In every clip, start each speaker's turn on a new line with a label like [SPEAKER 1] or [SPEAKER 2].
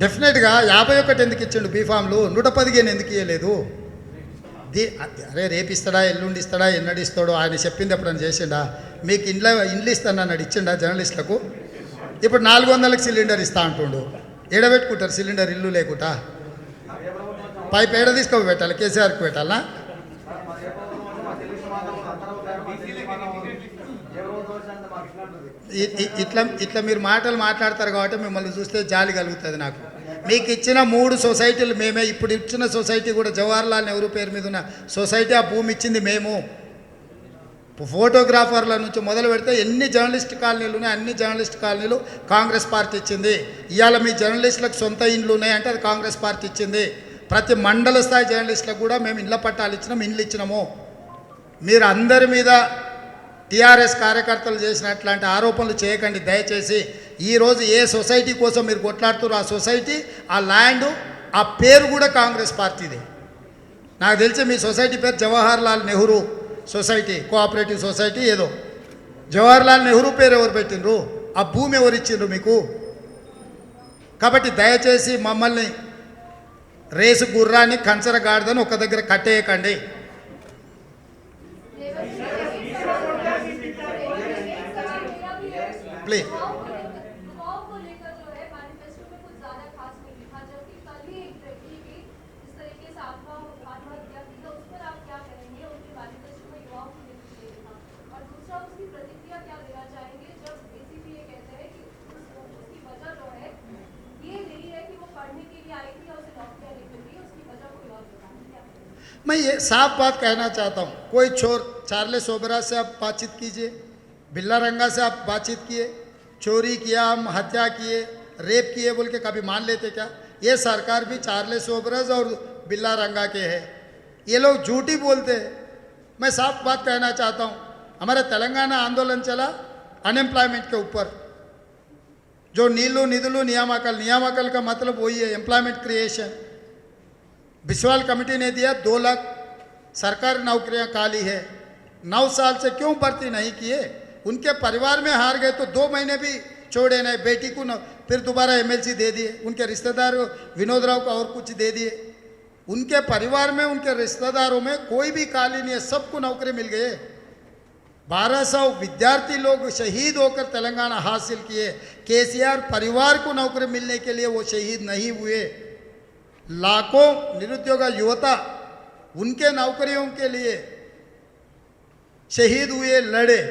[SPEAKER 1] డెఫినెట్గా 51 ఎందుకు ఇచ్చిండు బీఫామ్లు, 115 ఎందుకు ఇవ్వలేదు? అరే రేపు ఇస్తాడా, ఎల్లుండి ఇస్తాడా, ఎన్నడు ఇస్తాడో ఆయన చెప్పింది ఎప్పుడైనా చేసిండా? మీకు ఇండ్లు ఇస్తానన్నాడు, ఇచ్చిండా జర్నలిస్టులకు? ఇప్పుడు 400కి సిలిండర్ ఇస్తా అంటుండు. ఎడబెట్టుకుంటారు సిలిండర్ ఇల్లు లేకుండా? పైపు ఏడ తీసుకో పెట్టాలి, కేసీఆర్కి పెట్టాలా? ఇట్లా మీరు మాటలు మాట్లాడతారు కాబట్టి మిమ్మల్ని చూస్తే జాలి కలుగుతుంది నాకు. మీకు ఇచ్చిన 3 సొసైటీలు మేమే. ఇప్పుడు ఇచ్చిన సొసైటీ కూడా జవహర్లాల్ నెహ్రూ పేరు మీద ఉన్న సొసైటీ. ఆ భూమి ఇచ్చింది మేము. ఫోటోగ్రాఫర్ల నుంచి మొదలు పెడితే ఎన్ని జర్నలిస్ట్ కాలనీలు ఉన్నాయి, అన్ని జర్నలిస్ట్ కాలనీలు కాంగ్రెస్ పార్టీ ఇచ్చింది. ఇవాళ మీ జర్నలిస్టులకు సొంత ఇండ్లు ఉన్నాయంటే అది కాంగ్రెస్ పార్టీ ఇచ్చింది. ప్రతి మండల స్థాయి జర్నలిస్టులకు కూడా మేము ఇళ్ల పట్టాలు ఇచ్చినాం, ఇండ్లు ఇచ్చినాము. మీరు అందరి మీద టీఆర్ఎస్ కార్యకర్తలు చేసినట్లాంటి ఆరోపణలు చేయకండి దయచేసి. ఈరోజు ఏ సొసైటీ కోసం మీరు కొట్లాడుతారో ఆ సొసైటీ, ఆ ల్యాండ్, ఆ పేరు కూడా కాంగ్రెస్ పార్టీది. నాకు తెలిసి మీ సొసైటీ పేరు Jawaharlal Nehru society, cooperative society ఏదో. జవహర్లాల్ నెహ్రూ పేరు ఎవరు పెట్టిండ్రు? ఆ భూమి ఎవరు ఇచ్చిండ్రు మీకు? కాబట్టి దయచేసి మమ్మల్ని రేసు గుర్రాన్ని కంచర గాడిదని ఒక దగ్గర కట్టేయకండి. प्लीज मैं ये साफ बात कहना चाहता हूँ, कोई चोर चार्लेस ओबरा से आप बातचीत कीजिए, बिल्ला रंगा से आप बातचीत किए, चोरी किया, हम हत्या किए, रेप किए बोल के कभी मान लेते क्या? ये सरकार भी चार्लेस ओबराज और बिल्ला रंगा के है, ये लोग झूठी बोलते हैं। मैं साफ बात कहना चाहता हूँ, हमारा तेलंगाना आंदोलन चला अनएम्प्लॉयमेंट के ऊपर, जो नीलू निधुलू नियामकल का मतलब वही है एम्प्लॉयमेंट क्रिएशन। बिस्वाल कमेटी ने दिया 2 लाख सरकारी नौकरियां खाली है, 9 साल से क्यों भर्ती नहीं किए? उनके परिवार में हार गए तो 2 महीने भी छोड़े नहीं, बेटी को फिर दोबारा एमएलसी दे दिए, उनके रिश्तेदार विनोद राव को और कुछ दे दिए। उनके परिवार में, उनके रिश्तेदारों में कोई भी खाली नहीं है, सबको नौकरी मिल गए। 1200 विद्यार्थी लोग शहीद होकर तेलंगाना हासिल किए। केसीआर परिवार को नौकरी मिलने के लिए वो शहीद नहीं हुए। लाखों निरुद्योग युवता उनके नौकरियों के लिए शहीद हुए, लड़े,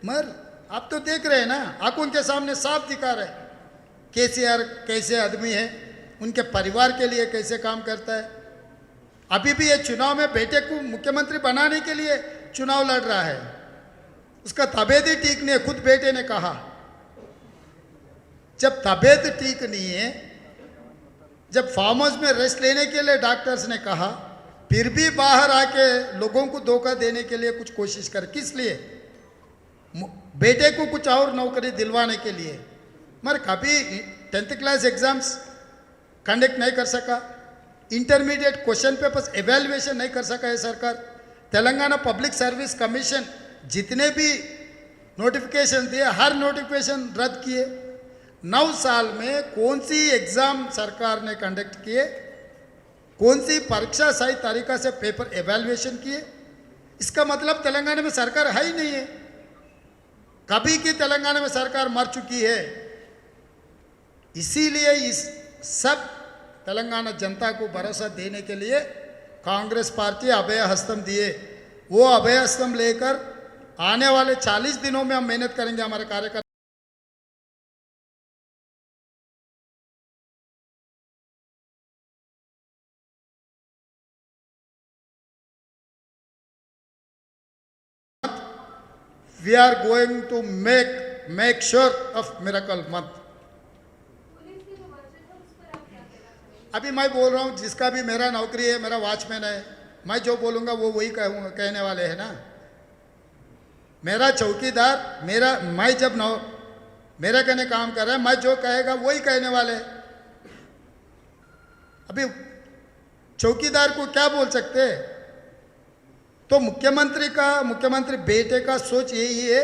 [SPEAKER 1] मगर आप तो देख रहे हैं ना, आंखों के सामने साफ दिखा रहे केसीआर कैसे आदमी है, उनके परिवार के लिए कैसे काम करता है। अभी भी ये चुनाव में बेटे को मुख्यमंत्री बनाने के लिए चुनाव लड़ रहा है, उसका तबीयत ही ठीक नहीं है। खुद बेटे ने कहा जब तबीयत ठीक नहीं है, जब फार्म हाउस में रेस्ट लेने के लिए डॉक्टर्स ने कहा, फिर भी बाहर आके लोगों को धोखा देने के लिए कुछ कोशिश कर, किस लिए? बेटे को कुछ और नौकरी दिलवाने के लिए। मगर कभी 10th क्लास एग्जाम्स कंडक्ट नहीं कर सका, इंटरमीडिएट क्वेश्चन पेपर्स एवेल्युएशन नहीं कर सका है सरकार। तेलंगाना पब्लिक सर्विस कमीशन जितने भी नोटिफिकेशन दिए हर नोटिफिकेशन रद्द किए। 9 साल में कौन सी एग्ज़ाम सरकार ने कंडक्ट किए, कौन सी परीक्षा सही तरीक़ा से पेपर एवेल्युएशन किए? इसका मतलब तेलंगाना में सरकार है ही नहीं है। कभी की तेलंगाना में सरकार मर चुकी है। इसीलिए इस सब तेलंगाना जनता को भरोसा देने के लिए कांग्रेस पार्टी अभय हस्तम दिए। वो अभय हस्तम लेकर आने वाले 40 दिनों में हम मेहनत करेंगे। हमारे कार्यकर्ता we are going to make sure of miracle month। अभी मैं बोल रहा हूँ, जिसका भी मेरा नौकरी है, मेरा वॉचमैन है, मैं जो बोलूँगा वो वही कहने वाले हैं ना। मेरा चौकीदार मैं जब मेरा कहने काम कर रहा है, मैं जो कहेगा वही कहने वाले हैं। अभी चौकीदार को क्या बोल सकते हैं? तो मुख्यमंत्री बेटे का सोच यही है,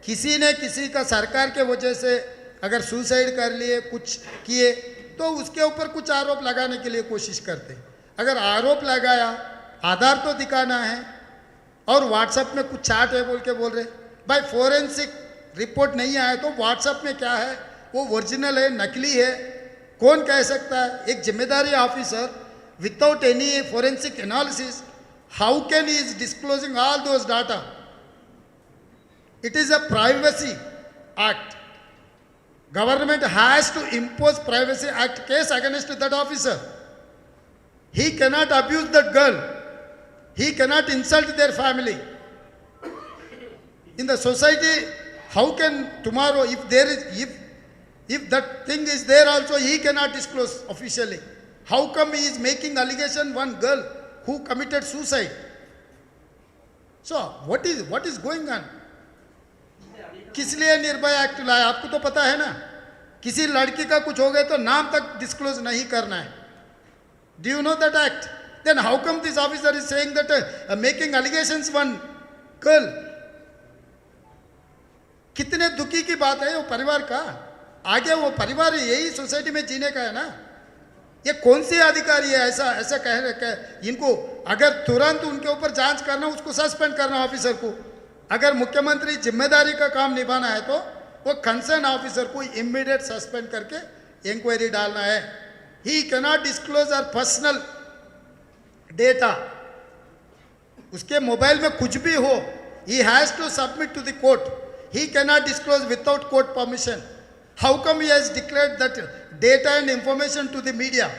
[SPEAKER 1] किसी ने किसी का सरकार के वजह से अगर सुसाइड कर लिए, कुछ किए, तो उसके ऊपर कुछ आरोप लगाने के लिए कोशिश करते हैं। अगर आरोप लगाया, आधार तो दिखाना है, और व्हाट्सएप में कुछ चार्ट है बोल के बोल रहे भाई, फोरेंसिक रिपोर्ट नहीं आया तो व्हाट्सएप में क्या है, वो ओरिजिनल है नकली है, कौन कह सकता है? एक जिम्मेदारी officer without any forensic analysis, how can he is disclosing all those data? It is a privacy act. Government has to impose privacy act case against that officer. He cannot abuse that girl. He cannot insult their family. In the society, how can tomorrow, if there is, if that thing is there also, he cannot disclose officially. How come he is making allegation one girl who committed suicide? So what is going on? किस लिए Nirbhaya act लाया? आपको तो पता है ना, किसी लड़की का कुछ हो गया तो नाम तक डिस्क्लोज नहीं करना है. Do you know that act? Then how come this officer is saying that making allegations one girl? कितने दुखी की बात है वो परिवार का. आगे वो परिवार यही सोसाइटी में जीने का है ना. ये कौन सी अधिकारी है ऐसा ऐसा कह इनको? अगर तुरंत उनके ऊपर जांच करना, उसको सस्पेंड करना ऑफिसर को. अगर मुख्यमंत्री जिम्मेदारी का काम निभाना है तो वो कंसर्न ऑफिसर को इमीडिएट सस्पेंड करके इंक्वायरी डालना है. He cannot disclose our personal data. उसके मोबाइल में कुछ भी हो, he has to submit to the court. He cannot disclose without court permission. How come he has declared that data and information to the media?